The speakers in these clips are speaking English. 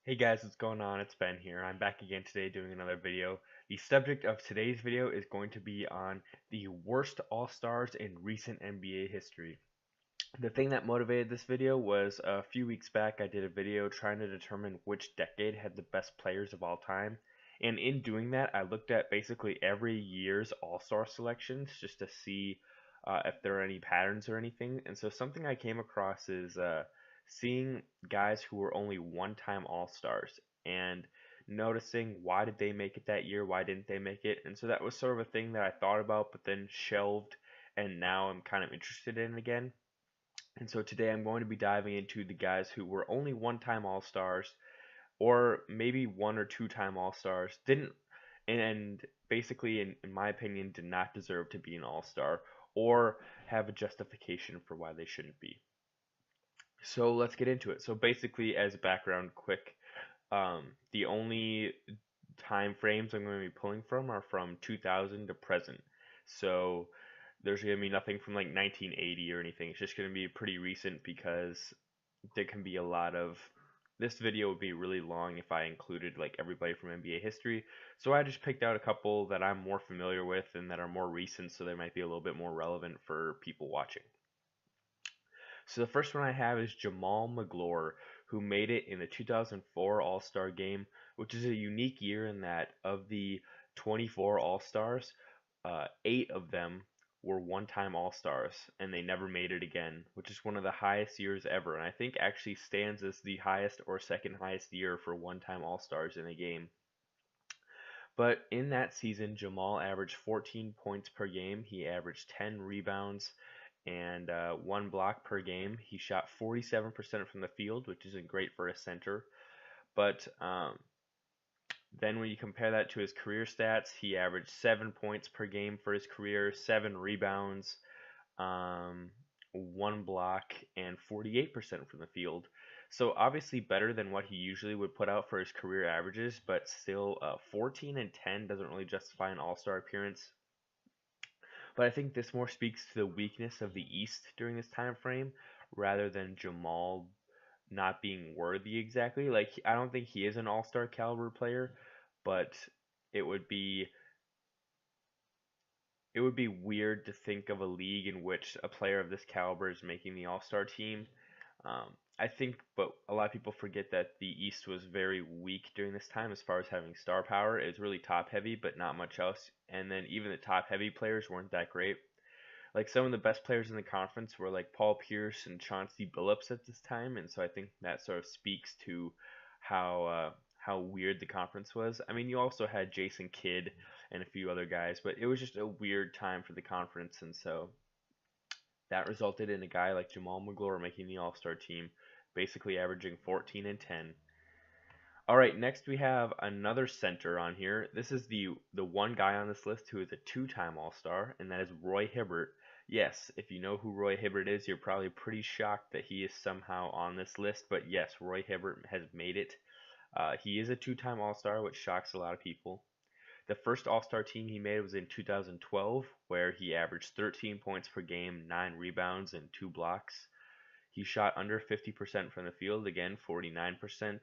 Hey guys, what's going on? It's Ben here. I'm back again today doing another video. The subject of today's video is going to be on the worst All-Stars in recent NBA history. The thing that motivated this video was a few weeks back I did a video trying to determine which decade had the best players of all time. And in doing that, I looked at basically every year's All-Star selections just to see if there are any patterns or anything. And so something I came across is seeing guys who were only one-time All-Stars and noticing why did they make it that year, why didn't they make it. And so that was sort of a thing that I thought about but then shelved, and now I'm kind of interested in again. And so today I'm going to be diving into the guys who were only one-time All-Stars or maybe one or two-time All-Stars, didn't and basically in my opinion did not deserve to be an All-Star or have a justification for why they shouldn't be. So let's get into it. So basically, as background quick, the only time frames I'm going to be pulling from are from 2000 to present. So there's going to be nothing from like 1980 or anything. It's just going to be pretty recent because there can be a lot of. This video would be really long if I included like everybody from NBA history. So I just picked out a couple that I'm more familiar with and that are more recent, so they might be a little bit more relevant for people watching. So the first one I have is Jamal Magloire, who made it in the 2004 All-Star Game, which is a unique year in that of the 24 All-Stars, 8 of them were one-time All-Stars, and they never made it again, which is one of the highest years ever, and I think actually stands as the highest or second highest year for one-time All-Stars in a game. But in that season, Jamal averaged 14 points per game. He averaged 10 rebounds and 1 block per game. He shot 47% from the field, which isn't great for a center. But then when you compare that to his career stats, he averaged 7 points per game for his career, 7 rebounds, 1 block, and 48% from the field. So obviously better than what he usually would put out for his career averages, but still 14 and 10 doesn't really justify an all-star appearance. But I think this more speaks to the weakness of the East during this time frame rather than Jamal not being worthy exactly. Like I don't think he is an all-star caliber player, but it would be it would be weird to think of a league in which a player of this caliber is making the all-star team. I think, but a lot of people forget that the East was very weak during this time as far as having star power. It was really top heavy, but not much else. And then even the top heavy players weren't that great. Like some of the best players in the conference were like Paul Pierce and Chauncey Billups at this time, and so I think that sort of speaks to how weird the conference was. I mean, you also had Jason Kidd and a few other guys, but it was just a weird time for the conference, and so that resulted in a guy like Jamal Magloire making the All-Star team, basically averaging 14 and 10. All right, next we have another center on here. This is the one guy on this list who is a two-time All-Star, and that is Roy Hibbert. Yes, if you know who Roy Hibbert is, you're probably pretty shocked that he is somehow on this list, but yes, Roy Hibbert has made it. He is a two-time All-Star, which shocks a lot of people. The first All-Star team he made was in 2012, where he averaged 13 points per game, 9 rebounds, and 2 blocks. He shot under 50% from the field, again, 49%.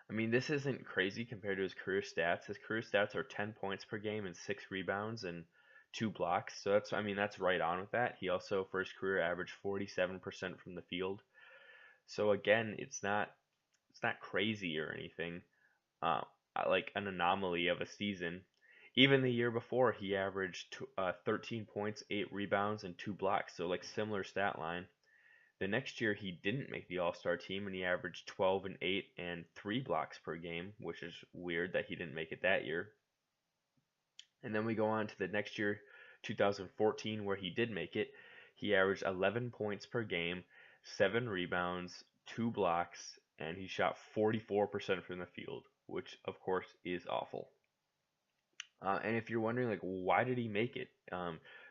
I mean, this isn't crazy compared to his career stats. His career stats are 10 points per game and 6 rebounds and 2 blocks. So that's, I mean, that's right on with that. He also, for his career, averaged 47% from the field. So again, it's not crazy or anything. Uh, like an anomaly of a season. Even the year before, he averaged 13 points, 8 rebounds, and 2 blocks. So like similar stat line. The next year he didn't make the All-Star team and he averaged 12 and 8 and 3 blocks per game, which is weird that he didn't make it that year. And then we go on to the next year, 2014, where he did make it. He averaged 11 points per game, 7 rebounds, 2 blocks, and he shot 44% from the field, which of course is awful. And if you're wondering, like, why did he make it?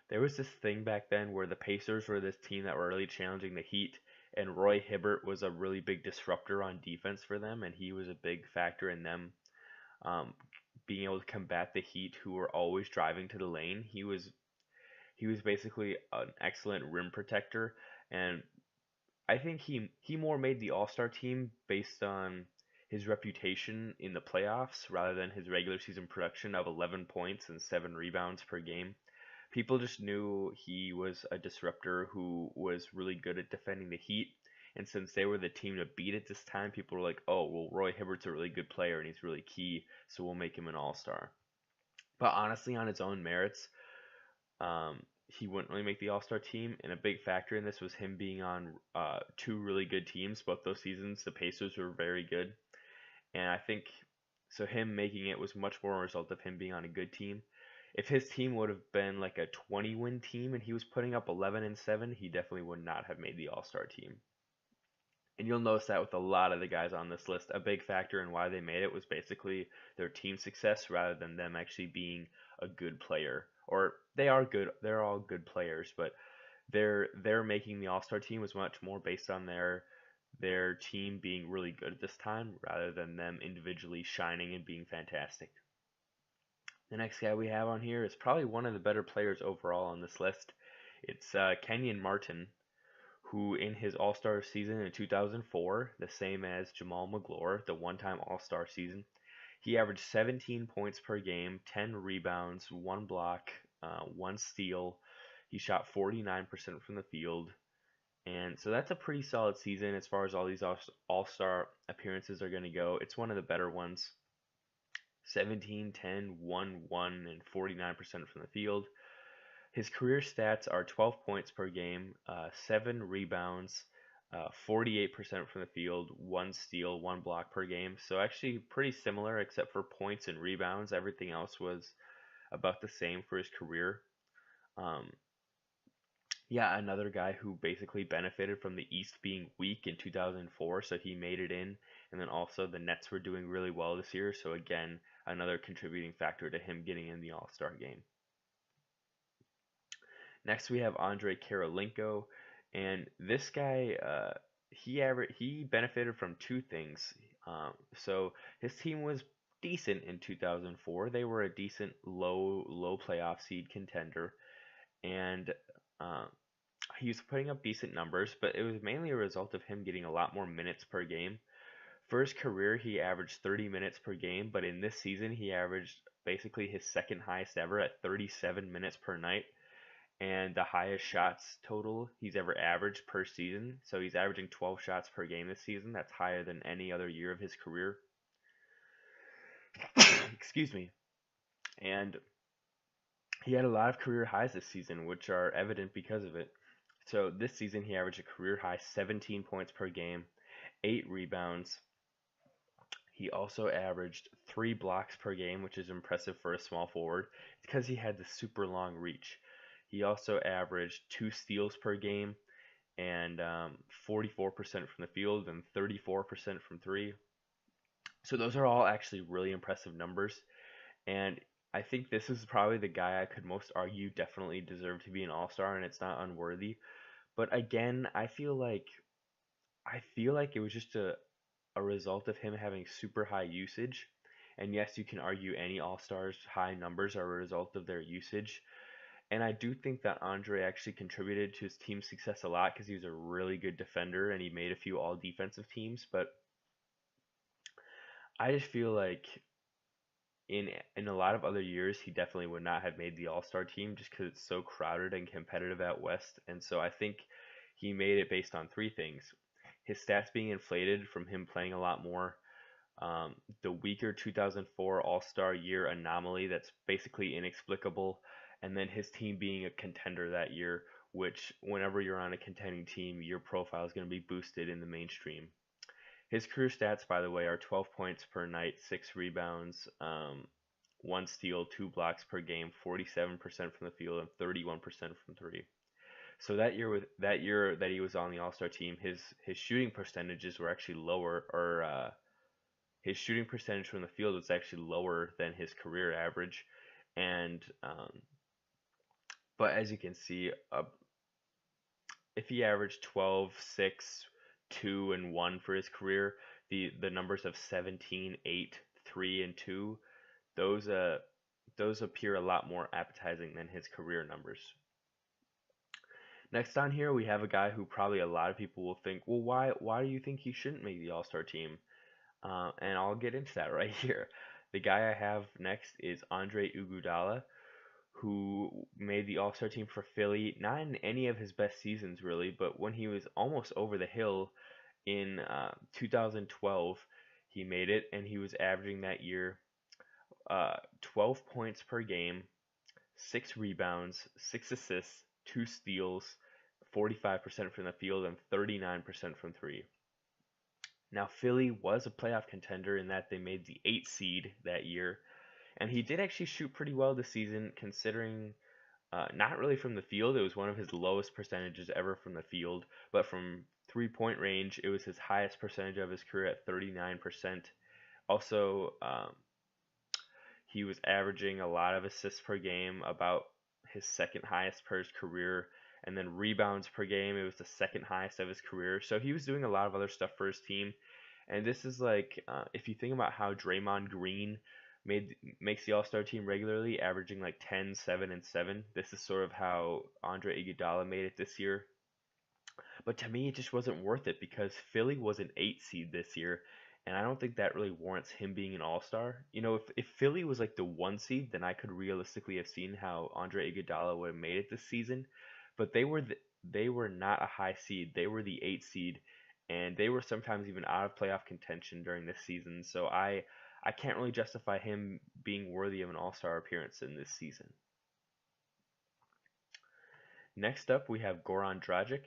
There was this thing back then where the Pacers were this team that were really challenging the Heat, and Roy Hibbert was a really big disruptor on defense for them, and he was a big factor in them being able to combat the Heat, who were always driving to the lane. He was basically an excellent rim protector, and I think he more made the All-Star team based on his reputation in the playoffs rather than his regular season production of 11 points and 7 rebounds per game. People just knew he was a disruptor who was really good at defending the Heat. And since they were the team to beat at this time, people were like, oh, well, Roy Hibbert's a really good player and he's really key, so we'll make him an all-star. But honestly, on his own merits, he wouldn't really make the all-star team. And a big factor in this was him being on two really good teams. Both those seasons, the Pacers were very good. And I think so him making it was much more a result of him being on a good team. If his team would have been like a 20-win team and he was putting up 11 and 7, he definitely would not have made the All-Star team. And you'll notice that with a lot of the guys on this list, a big factor in why they made it was basically their team success rather than them actually being a good player. Or they are good, they're all good players, but their making the All-Star team was much more based on their team being really good at this time rather than them individually shining and being fantastic. The next guy we have on here is probably one of the better players overall on this list. It's Kenyon Martin, who in his All-Star season in 2004, the same as Jamal Magloire, the one-time All-Star season, he averaged 17 points per game, 10 rebounds, 1 block, 1 steal. He shot 49% from the field. And so that's a pretty solid season as far as all these All-Star appearances are going to go. It's one of the better ones. 17, 10, 1, 1, and 49% from the field. His career stats are 12 points per game, 7 rebounds, 48% from the field, 1 steal, 1 block per game. So actually pretty similar except for points and rebounds. Everything else was about the same for his career. Um, yeah, another guy who basically benefited from the East being weak in 2004, so he made it in. And then also the Nets were doing really well this year, so again, another contributing factor to him getting in the All-Star game. Next, we have Andrei Kirilenko, and this guy, he benefited from two things. So his team was decent in 2004. They were a decent low playoff seed contender, and he was putting up decent numbers, but it was mainly a result of him getting a lot more minutes per game. For his career, he averaged 30 minutes per game, but in this season, he averaged basically his second highest ever at 37 minutes per night and the highest shots total he's ever averaged per season. So he's averaging 12 shots per game this season. That's higher than any other year of his career. Excuse me. And he had a lot of career highs this season, which are evident because of it. So this season he averaged a career high 17 points per game, 8 rebounds. He also averaged 3 blocks per game, which is impressive for a small forward. It's because he had the super long reach. He also averaged 2 steals per game and 44% from the field and 34% from three. So those are all actually really impressive numbers. And I think this is probably the guy I could most argue definitely deserved to be an all-star, and it's not unworthy. But again, I feel like it was just a result of him having super high usage. And yes, you can argue any all-stars high numbers are a result of their usage. And I do think that Andre actually contributed to his team's success a lot because he was a really good defender and he made a few all defensive teams. But I just feel like in a lot of other years, he definitely would not have made the All Star team just because it's so crowded and competitive out west. And so I think he made it based on three things: his stats being inflated from him playing a lot more, the weaker 2004 All Star year anomaly that's basically inexplicable, and then his team being a contender that year, which whenever you're on a contending team, your profile is going to be boosted in the mainstream. His career stats, by the way, are 12 points per night, 6 rebounds, 1 steal, 2 blocks per game, 47% from the field, and 31% from three. So that year that he was on the All Star team, his shooting percentages were actually lower, or his shooting percentage from the field was actually lower than his career average, and but as you can see, if he averaged 12, 6, 2, and 1 for his career, the numbers of 17, 8, 3, and 2, those those appear a lot more appetizing than his career numbers. Next on here, we have a guy who probably a lot of people will think, well, why do you think he shouldn't make the All-Star team? And I'll get into that right here. The guy I have next is Andre Iguodala, who made the All-Star team for Philly, not in any of his best seasons really, but when he was almost over the hill in 2012, he made it, and he was averaging that year 12 points per game, 6 rebounds, 6 assists, 2 steals, 45% from the field, and 39% from three. Now, Philly was a playoff contender in that they made the 8th seed that year, and he did actually shoot pretty well this season, considering not really from the field. It was one of his lowest percentages ever from the field, but from 3-point range, it was his highest percentage of his career at 39%. Also, he was averaging a lot of assists per game, about his second highest per his career. And then rebounds per game, it was the second highest of his career. So he was doing a lot of other stuff for his team. And this is like, if you think about how Draymond Green makes the All-Star team regularly, averaging like 10, 7, and 7. This is sort of how Andre Iguodala made it this year. But to me, it just wasn't worth it because Philly was an 8 seed this year, and I don't think that really warrants him being an all-star. You know, if Philly was like the 1 seed, then I could realistically have seen how Andre Iguodala would have made it this season. But they were not a high seed. They were the 8 seed, and they were sometimes even out of playoff contention during this season. So I can't really justify him being worthy of an all-star appearance in this season. Next up, we have Goran Dragic,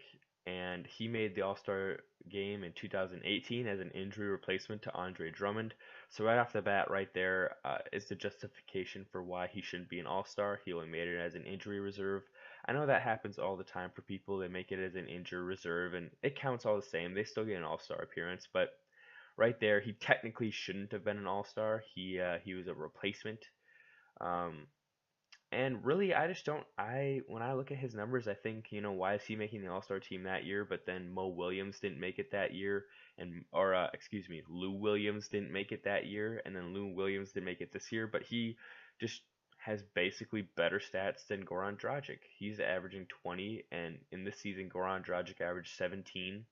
and he made the All-Star game in 2018 as an injury replacement to Andre Drummond. So right off the bat, right there is the justification for why he shouldn't be an All-Star. He only made it as an injury reserve. I know that happens all the time for people. They make it as an injury reserve, and it counts all the same. They still get an All-Star appearance, but right there, he technically shouldn't have been an All-Star. He was a replacement. Um, and really, I just don't. When I look at his numbers, I think, why is he making the All Star team that year? But then Mo Williams didn't make it that year, excuse me, Lou Williams didn't make it that year, and then Lou Williams didn't make it this year. But he just has basically better stats than Goran Dragic. He's averaging 20, and in this season, Goran Dragic averaged 17.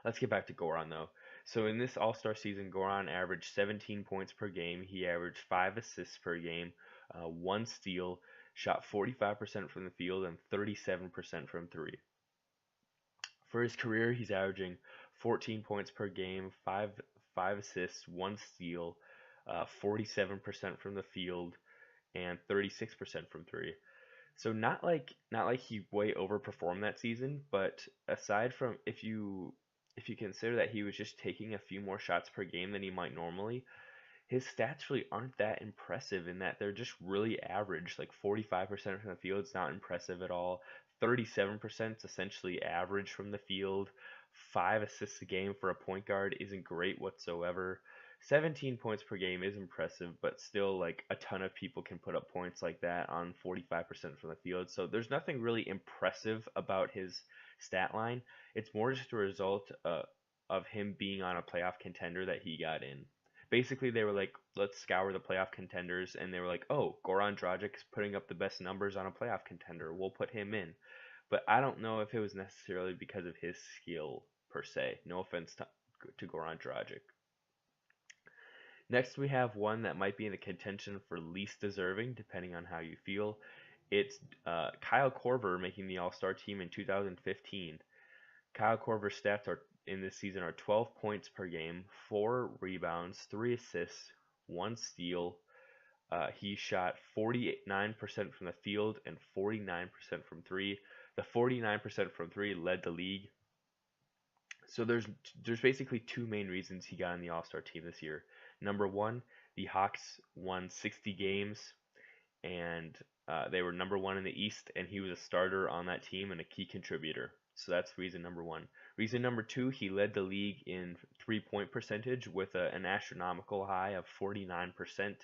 Let's get back to Goran though. So in this All-Star season, Goran averaged 17 points per game. He averaged 5 assists per game, 1 steal, shot 45% from the field and 37% from three. For his career, he's averaging 14 points per game, five assists, 1 steal, 47% from the field, and 36% from three. So not like he way overperformed that season, but aside from if you consider that he was just taking a few more shots per game than he might normally, his stats really aren't that impressive in that they're just really average. Like 45% from the field is not impressive at all. 37% is essentially average from the field. 5 assists a game for a point guard isn't great whatsoever. 17 points per game is impressive, but still, like, a ton of people can put up points like that on 45% from the field. So there's nothing really impressive about his stat line. It's more just a result of him being on a playoff contender that he got in. Basically, they were like, let's scour the playoff contenders, and they were like, oh, Goran Dragic is putting up the best numbers on a playoff contender. We'll put him in. But I don't know if it was necessarily because of his skill per se. No offense to Goran Dragic. Next, we have one that might be in the contention for least deserving, depending on how you feel. It's Kyle Korver making the All-Star team in 2015. Kyle Korver's stats in this season are 12 points per game, 4 rebounds, 3 assists, 1 steal. He shot 49% from the field and 49% from three. The 49% from three led the league. So there's basically two main reasons he got on the All-Star team this year. Number one, the Hawks won 60 games, and they were number one in the East, and he was a starter on that team and a key contributor. So that's reason number one. Reason number two, he led the league in three-point percentage with an astronomical high of 49%.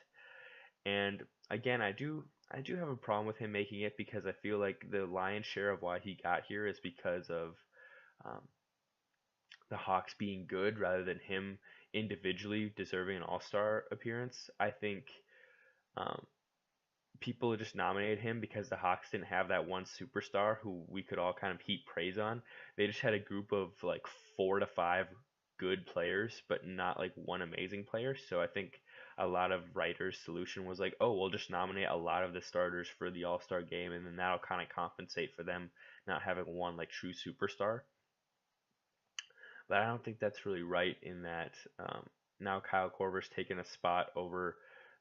And again, I do have a problem with him making it because I feel like the lion's share of why he got here is because of um, the Hawks being good rather than him individually deserving an All-Star appearance. I think um, people just nominated him because the Hawks didn't have that one superstar who we could all kind of heap praise on. They just had a group of like 4 to 5 good players, but not like one amazing player. So I think a lot of writers' solution was like, oh, we'll just nominate a lot of the starters for the All-Star game, and then that'll kind of compensate for them not having one like true superstar. But I don't think that's really right in that now Kyle Korver's taken a spot over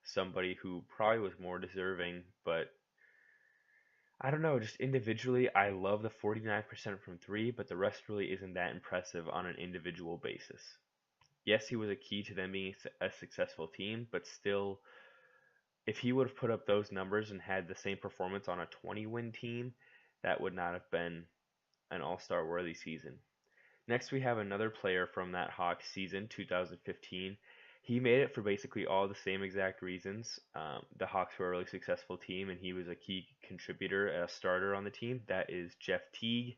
somebody who probably was more deserving, but I don't know, just individually, I love the 49% from three, but the rest really isn't that impressive on an individual basis. Yes, he was a key to them being a successful team, but still, if he would have put up those numbers and had the same performance on a 20-win team, that would not have been an all-star worthy season. Next, we have another player from that Hawks season, 2015. He made it for basically all the same exact reasons. The Hawks were a really successful team, and he was a key contributor, a starter on the team. That is Jeff Teague.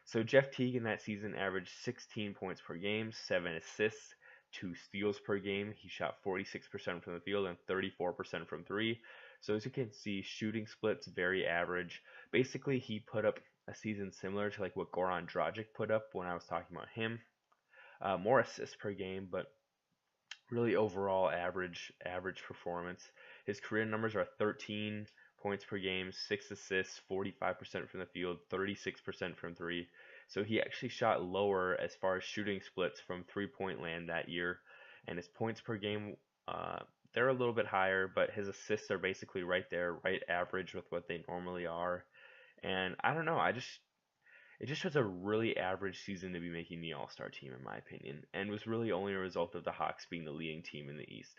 So Jeff Teague in that season averaged 16 points per game, 7 assists, 2 steals per game. He shot 46% from the field and 34% from three. So as you can see, shooting splits very average. Basically, he put up a season similar to like what Goran Dragic put up when I was talking about him. More assists per game, but really overall average performance. His career numbers are 13 points per game, 6 assists, 45% from the field, 36% from three. So he actually shot lower as far as shooting splits from three-point land that year, and his points per game they're a little bit higher, but his assists are basically right there, right average with what they normally are. And I don't know, it just was a really average season to be making the All-Star team, in my opinion, and was really only a result of the Hawks being the leading team in the East.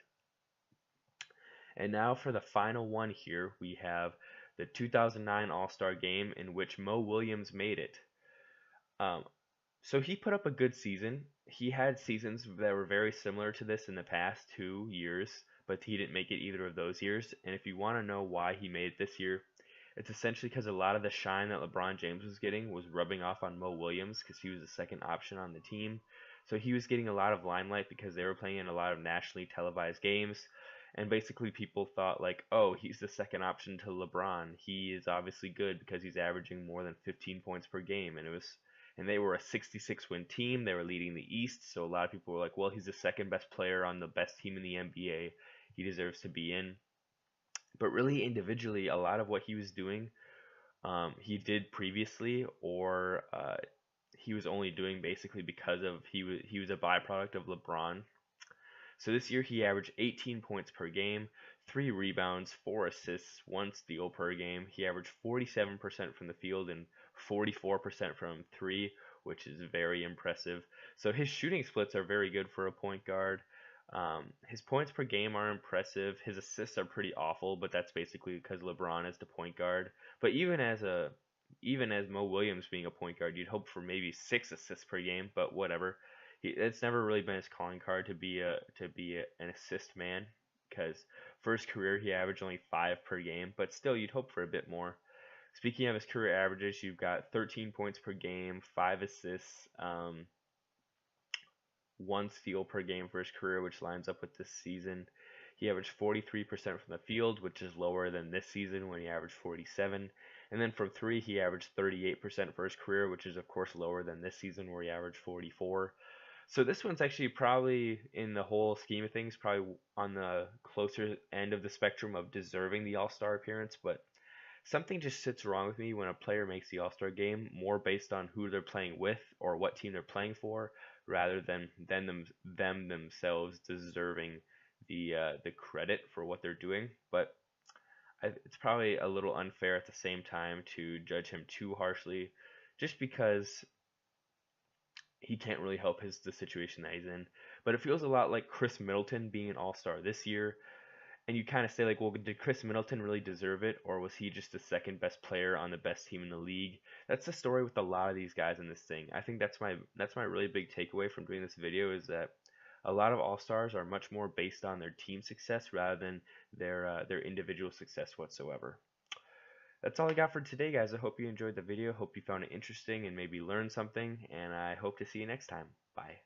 And now for the final one here, we have the 2009 All-Star game in which Mo Williams made it. Um, so he put up a good season. He had seasons that were very similar to this in the past 2 years, but he didn't make it either of those years. And if you want to know why he made it this year, it's essentially because a lot of the shine that LeBron James was getting was rubbing off on Mo Williams because he was the second option on the team. So he was getting a lot of limelight because they were playing in a lot of nationally televised games. And basically, people thought, like, oh, he's the second option to LeBron. He is obviously good because he's averaging more than 15 points per game. And they were a 66-win team. They were leading the East. So a lot of people were like, well, he's the second best player on the best team in the NBA. He deserves to be in. But really, individually, a lot of what he was doing, he did previously, or he was only doing basically because of he was a byproduct of LeBron. So this year he averaged 18 points per game, 3 rebounds, 4 assists, 1 steal per game. He averaged 47% from the field and 44% from three, which is very impressive. So his shooting splits are very good for a point guard. His points per game are impressive. His assists are pretty awful, but that's basically because LeBron is the point guard. But even as Mo Williams being a point guard, you'd hope for maybe 6 assists per game, but whatever. It's never really been his calling card an assist man, because for his career he averaged only 5 per game, but still you'd hope for a bit more. Speaking of his career averages, you've got 13 points per game, 5 assists, 1 steal per game for his career, which lines up with this season. He averaged 43% from the field, which is lower than this season when he averaged 47. And then from three, he averaged 38% for his career, which is of course lower than this season where he averaged 44. So this one's actually probably, in the whole scheme of things, probably on the closer end of the spectrum of deserving the All-Star appearance, but something just sits wrong with me when a player makes the All-Star game more based on who they're playing with or what team they're playing for, rather than them themselves deserving the credit for what they're doing. But it's probably a little unfair at the same time to judge him too harshly, just because he can't really help the situation that he's in. But it feels a lot like Chris Middleton being an All-Star this year, and you kind of say like, well, did Chris Middleton really deserve it, or was he just the second best player on the best team in the league? That's the story with a lot of these guys in this thing. I think that's my really big takeaway from doing this video, is that a lot of all-stars are much more based on their team success rather than their individual success whatsoever. That's all I got for today, guys. I hope you enjoyed the video. Hope you found it interesting and maybe learned something, and I hope to see you next time. Bye.